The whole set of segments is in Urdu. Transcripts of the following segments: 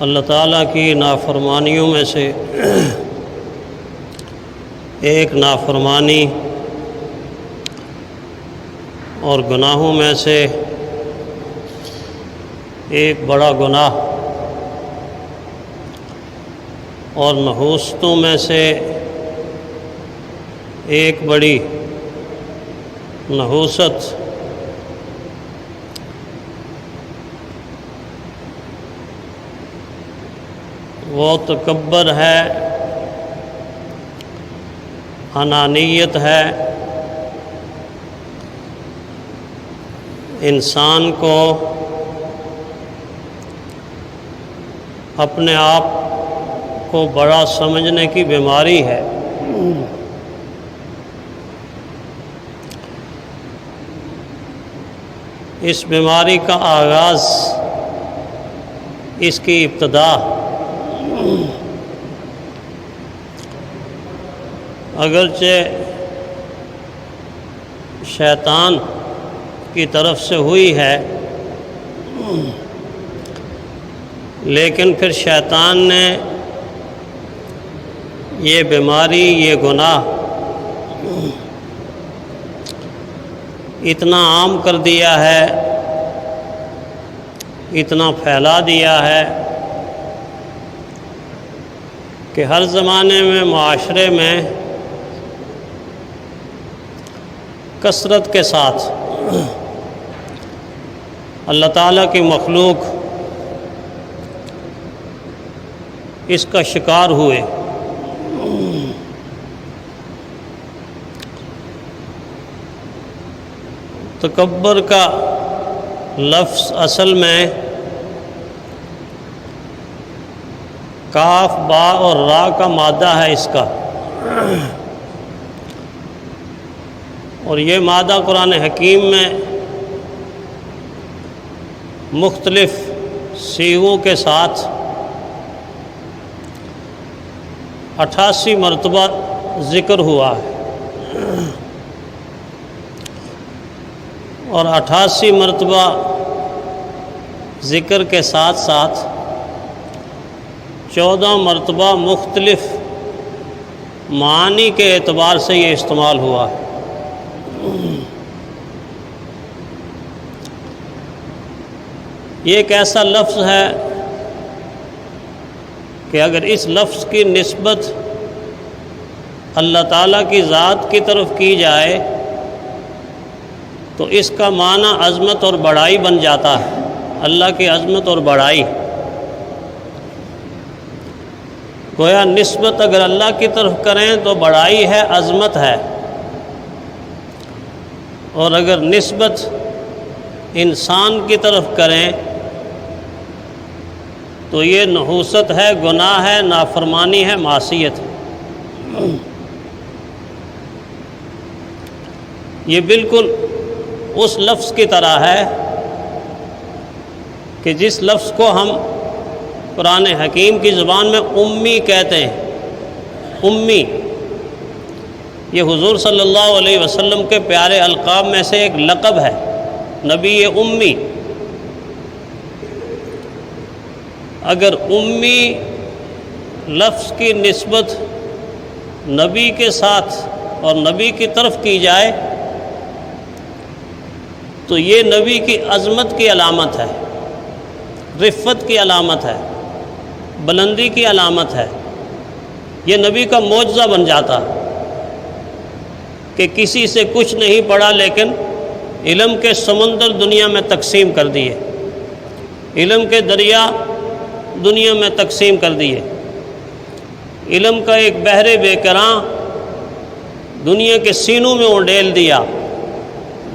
اللہ تعالیٰ کی نافرمانیوں میں سے ایک نافرمانی اور گناہوں میں سے ایک بڑا گناہ اور نحوستوں میں سے ایک بڑی نحوست وہ تکبر ہے، انانیت ہے، انسان کو اپنے آپ کو بڑا سمجھنے کی بیماری ہے۔ اس بیماری کا آغاز، اس کی ابتدا اگرچہ شیطان کی طرف سے ہوئی ہے، لیکن پھر شیطان نے یہ بیماری، یہ گناہ اتنا عام کر دیا ہے، اتنا پھیلا دیا ہے کہ ہر زمانے میں معاشرے میں کثرت کے ساتھ اللہ تعالیٰ کی مخلوق اس کا شکار ہوئے۔ تکبر کا لفظ اصل میں کاف، با اور را کا مادہ ہے اس کا، اور یہ مادہ قرآن حکیم میں مختلف صیغوں کے ساتھ 88 مرتبہ ذکر ہوا ہے، اور 88 مرتبہ ذکر کے ساتھ ساتھ 14 مرتبہ مختلف معانی کے اعتبار سے یہ استعمال ہوا ہے۔ یہ ایک ایسا لفظ ہے کہ اگر اس لفظ کی نسبت اللہ تعالیٰ کی ذات کی طرف کی جائے تو اس کا معنی عظمت اور بڑائی بن جاتا ہے، اللہ کی عظمت اور بڑائی۔ گویا نسبت اگر اللہ کی طرف کریں تو بڑائی ہے، عظمت ہے، اور اگر نسبت انسان کی طرف کریں تو یہ نحوست ہے، گناہ ہے، نافرمانی ہے، معصیت ہے۔ یہ بالکل اس لفظ کی طرح ہے کہ جس لفظ کو ہم قرآن حکیم کی زبان میں امی کہتے ہیں۔ امی یہ حضور صلی اللہ علیہ وسلم کے پیارے القاب میں سے ایک لقب ہے، نبی امی۔ اگر امی لفظ کی نسبت نبی کے ساتھ اور نبی کی طرف کی جائے تو یہ نبی کی عظمت کی علامت ہے، رفت کی علامت ہے، بلندی کی علامت ہے۔ یہ نبی کا معجزہ بن جاتا کہ کسی سے کچھ نہیں پڑھا لیکن علم کے سمندر دنیا میں تقسیم کر دیے، علم کے دریا دنیا میں تقسیم کر دیے، علم کا ایک بحر بے کراں دنیا کے سینوں میں اونڈیل دیا،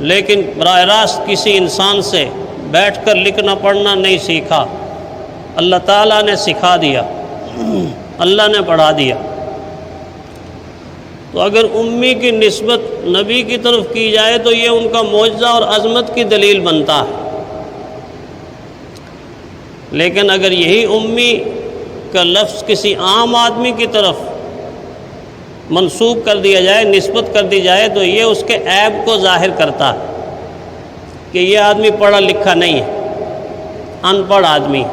لیکن براہ راست کسی انسان سے بیٹھ کر لکھنا پڑھنا نہیں سیکھا، اللہ تعالیٰ نے سکھا دیا، اللہ نے پڑھا دیا۔ تو اگر امی کی نسبت نبی کی طرف کی جائے تو یہ ان کا معجزہ اور عظمت کی دلیل بنتا ہے، لیکن اگر یہی امی کا لفظ کسی عام آدمی کی طرف منسوب کر دیا جائے، نسبت کر دی جائے، تو یہ اس کے عیب کو ظاہر کرتا ہے کہ یہ آدمی پڑھا لکھا نہیں ہے، ان پڑھ آدمی۔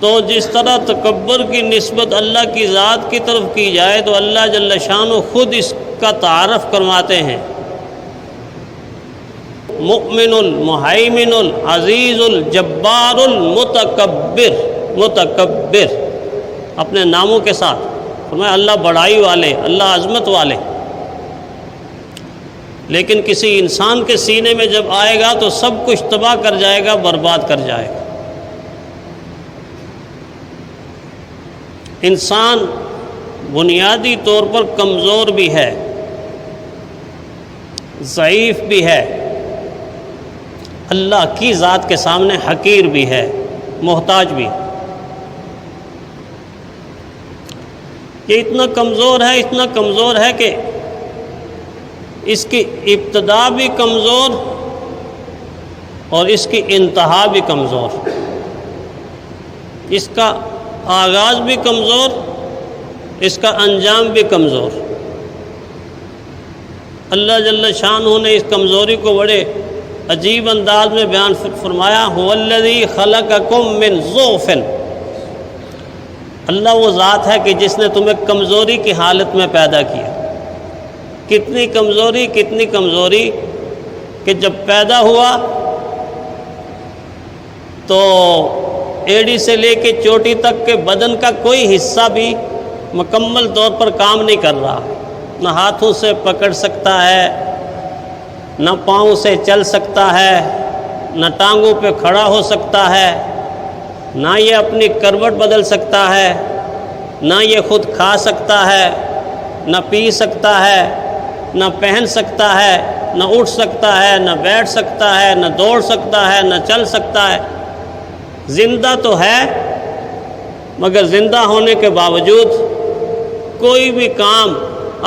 تو جس طرح تکبر کی نسبت اللہ کی ذات کی طرف کی جائے تو اللہ جل شانہ خود اس کا تعارف کرواتے ہیں، مؤمن المہیمن العزیز الجبار المتکبر، متکبر اپنے ناموں کے ساتھ فرمایا اللہ بڑائی والے، اللہ عظمت والے۔ لیکن کسی انسان کے سینے میں جب آئے گا تو سب کچھ تباہ کر جائے گا، برباد کر جائے گا۔ انسان بنیادی طور پر کمزور بھی ہے، ضعیف بھی ہے، اللہ کی ذات کے سامنے حقیر بھی ہے، محتاج بھی۔ یہ اتنا کمزور ہے کہ اس کی ابتدا بھی کمزور اور اس کی انتہا بھی کمزور، اس کا آغاز بھی کمزور، اس کا انجام بھی کمزور۔ اللہ جل شانہ نے اس کمزوری کو بڑے عجیب انداز میں بیان فرمایا، هو الذی خلقکم من ضعف، اللہ وہ ذات ہے کہ جس نے تمہیں کمزوری کی حالت میں پیدا کیا۔ کتنی کمزوری کہ جب پیدا ہوا تو ایڑی سے لے کے چوٹی تک کے بدن کا کوئی حصہ بھی مکمل طور پر کام نہیں کر رہا، نہ ہاتھوں سے پکڑ سکتا ہے، نہ پاؤں سے چل سکتا ہے، نہ ٹانگوں پہ کھڑا ہو سکتا ہے، نہ یہ اپنی کروٹ بدل سکتا ہے، نہ یہ خود کھا سکتا ہے، نہ پی سکتا ہے، نہ پہن سکتا ہے، نہ اٹھ سکتا ہے، نہ بیٹھ سکتا ہے، نہ دوڑ سکتا ہے، نہ چل سکتا ہے۔ زندہ تو ہے مگر زندہ ہونے کے باوجود کوئی بھی کام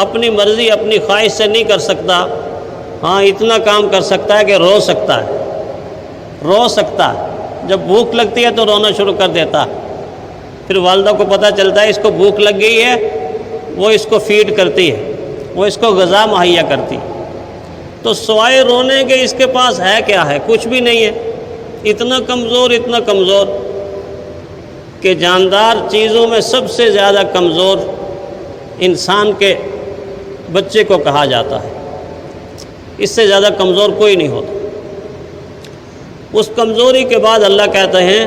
اپنی مرضی اپنی خواہش سے نہیں کر سکتا۔ ہاں اتنا کام کر سکتا ہے کہ رو سکتا ہے، جب بھوک لگتی ہے تو رونا شروع کر دیتا ہے، پھر والدہ کو پتہ چلتا ہے اس کو بھوک لگ گئی ہے، وہ اس کو فیڈ کرتی ہے، وہ اس کو غذا مہیا کرتی، تو سوائے رونے کے اس کے پاس ہے کیا ہے؟ کچھ بھی نہیں ہے۔ اتنا کمزور کہ جاندار چیزوں میں سب سے زیادہ کمزور انسان کے بچے کو کہا جاتا ہے، اس سے زیادہ کمزور کوئی نہیں ہوتا۔ اس کمزوری کے بعد اللہ کہتے ہیں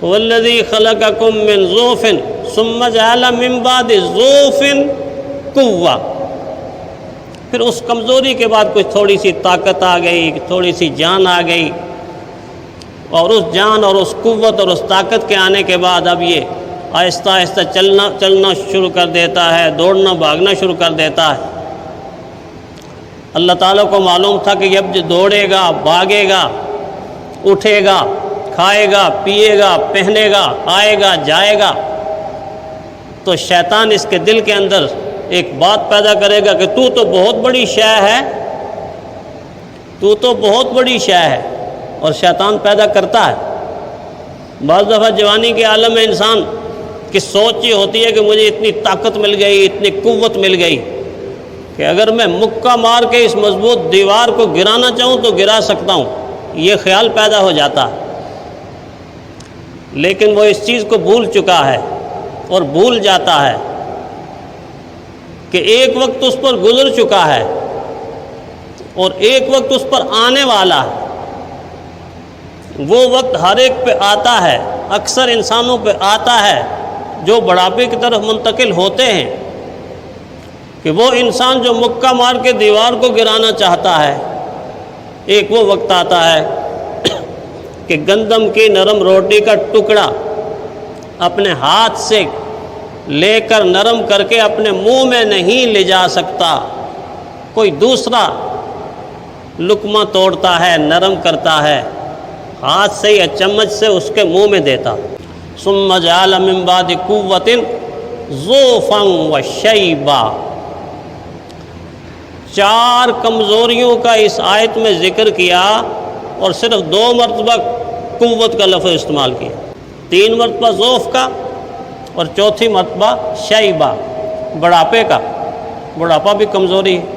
والذی خلقکم من ضعف ثم جعل من بعد ضعف قوة، پھر اس کمزوری کے بعد کچھ تھوڑی سی طاقت آ گئی، تھوڑی سی جان آ گئی، اور اس جان اور اس قوت اور اس طاقت کے آنے کے بعد اب یہ آہستہ آہستہ چلنا شروع کر دیتا ہے، دوڑنا بھاگنا شروع کر دیتا ہے۔ اللہ تعالیٰ کو معلوم تھا کہ اب دوڑے گا، بھاگے گا، اٹھے گا، کھائے گا، پیے گا، پہنے گا، آئے گا، جائے گا، تو شیطان اس کے دل کے اندر ایک بات پیدا کرے گا کہ تو بہت بڑی شے ہے، اور شیطان پیدا کرتا ہے۔ بعض دفعہ جوانی کے عالم میں انسان کی سوچ یہ ہوتی ہے کہ مجھے اتنی طاقت مل گئی، اتنی قوت مل گئی کہ اگر میں مکہ مار کے اس مضبوط دیوار کو گرانا چاہوں تو گرا سکتا ہوں، یہ خیال پیدا ہو جاتا ہے۔ لیکن وہ اس چیز کو بھول چکا ہے اور بھول جاتا ہے کہ ایک وقت اس پر گزر چکا ہے اور ایک وقت اس پر آنے والا ہے۔ وہ وقت ہر ایک پہ آتا ہے، اکثر انسانوں پہ آتا ہے جو بڑھاپے کی طرف منتقل ہوتے ہیں، کہ وہ انسان جو مکہ مار کے دیوار کو گرانا چاہتا ہے، ایک وہ وقت آتا ہے کہ گندم کی نرم روٹی کا ٹکڑا اپنے ہاتھ سے لے کر نرم کر کے اپنے منہ میں نہیں لے جا سکتا، کوئی دوسرا لقمہ توڑتا ہے، نرم کرتا ہے، ہاتھ سے یا چمچ سے اس کے منہ میں دیتا۔ ثم جعل من بعد قوة ضعفا وشیبا، 4 کمزوریوں کا اس آیت میں ذکر کیا اور صرف 2 مرتبہ قوت کا لفظ استعمال کیا، 3 مرتبہ ضعف کا اور 4تھی مرتبہ شیبہ، بڑھاپے کا۔ بڑھاپا بھی کمزوری ہے۔